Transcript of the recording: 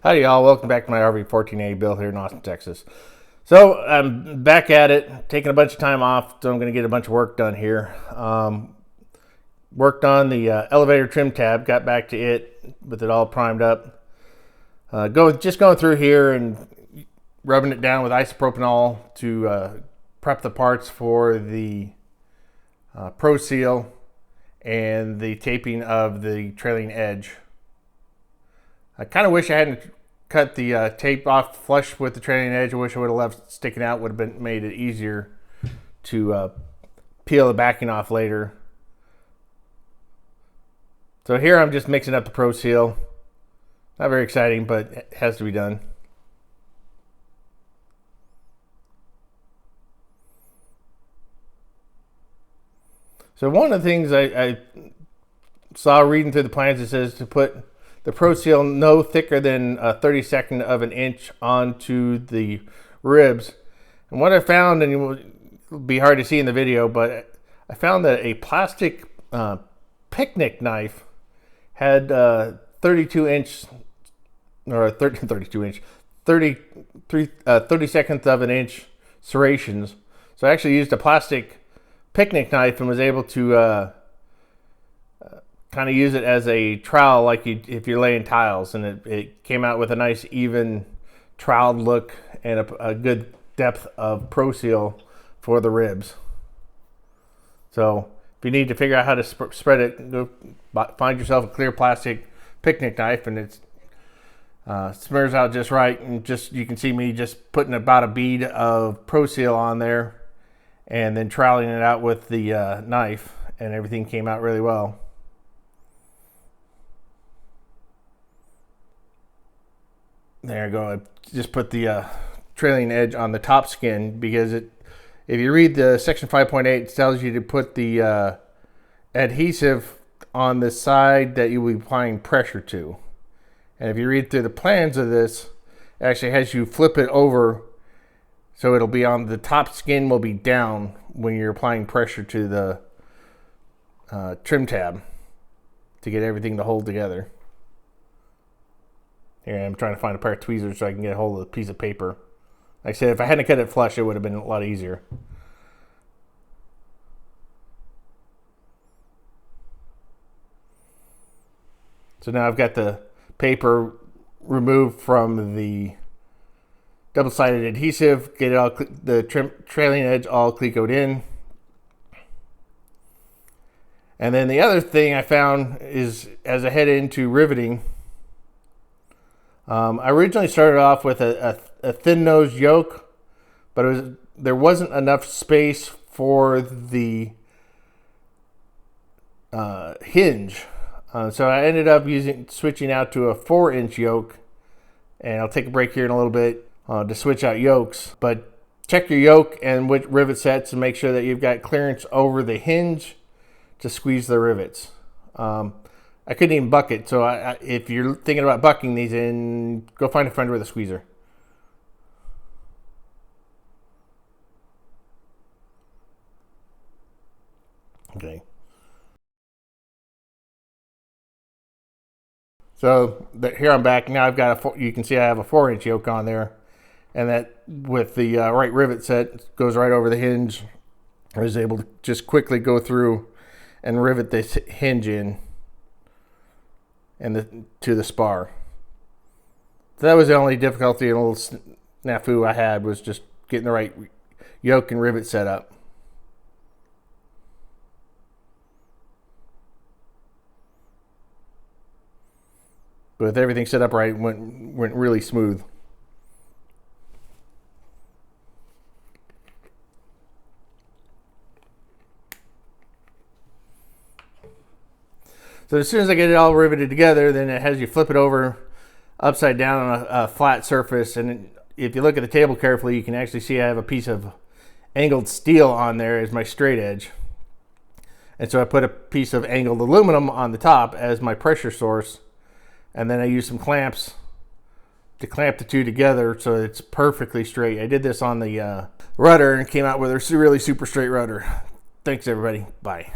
Howdy y'all, welcome back to my RV-14A build here in Austin, Texas. So I'm back at it, taking a bunch of time off, so I'm going to get a bunch of work done here. Worked on the elevator trim tab, got back to it with it all primed up. Just going through here and rubbing it down with isopropanol to prep the parts for the Pro Seal and the taping of the trailing edge. I kind of wish I hadn't cut the tape off flush with the trailing edge. I wish I would have left sticking out. Would have made it easier to peel the backing off later. So here I'm just mixing up the Pro Seal. Not very exciting, but it has to be done. So one of the things I saw reading through the plans, it says to put the Pro Seal no thicker than a 32nd of an inch onto the ribs. And what I found, and it will be hard to see in the video, but I found that a plastic picnic knife had 32-inch, or 32-inch, 32nd of an inch serrations. So I actually used a plastic picnic knife and was able to kind of use it as a trowel, like if you're laying tiles, and it came out with a nice even troweled look and a good depth of Pro Seal for the ribs. So if you need to figure out how to spread it, go find yourself a clear plastic picnic knife, and it smears out just right. And just you can see me just putting about a bead of Pro Seal on there and then troweling it out with the knife, and everything came out really well. There you go. I just put the trailing edge on the top skin because if you read the section 5.8, it tells you to put the adhesive on the side that you will be applying pressure to. And if you read through the plans of this, it actually has you flip it over so it'll be on the top skin will be down when you're applying pressure to the trim tab to get everything to hold together. Here I'm trying to find a pair of tweezers so I can get a hold of a piece of paper. Like I said, if I hadn't cut it flush, it would have been a lot easier. So now I've got the paper removed from the double-sided adhesive, get it all the trailing edge all clecoed in. And then the other thing I found is, as I head into riveting, I originally started off with a thin nose yoke, but there wasn't enough space for the hinge. So I ended up switching out to a 4-inch yoke, and I'll take a break here in a little bit to switch out yokes. But check your yoke and which rivet sets and make sure that you've got clearance over the hinge to squeeze the rivets. I couldn't even buck it, so if you're thinking about bucking these in, go find a friend with a squeezer. Okay. So here I'm back. Now I've got you can see I have a 4-inch yoke on there, and that with the right rivet set goes right over the hinge. I was able to just quickly go through and rivet this hinge in and to the spar. So that was the only difficulty and a little snafu I had, was just getting the right yoke and rivet set up. But with everything set up right, went really smooth. So as soon as I get it all riveted together, then it has you flip it over upside down on a flat surface. And if you look at the table carefully, you can actually see I have a piece of angled steel on there as my straight edge. And so I put a piece of angled aluminum on the top as my pressure source. And then I use some clamps to clamp the two together so it's perfectly straight. I did this on the rudder and came out with a really super straight rudder. Thanks everybody. Bye.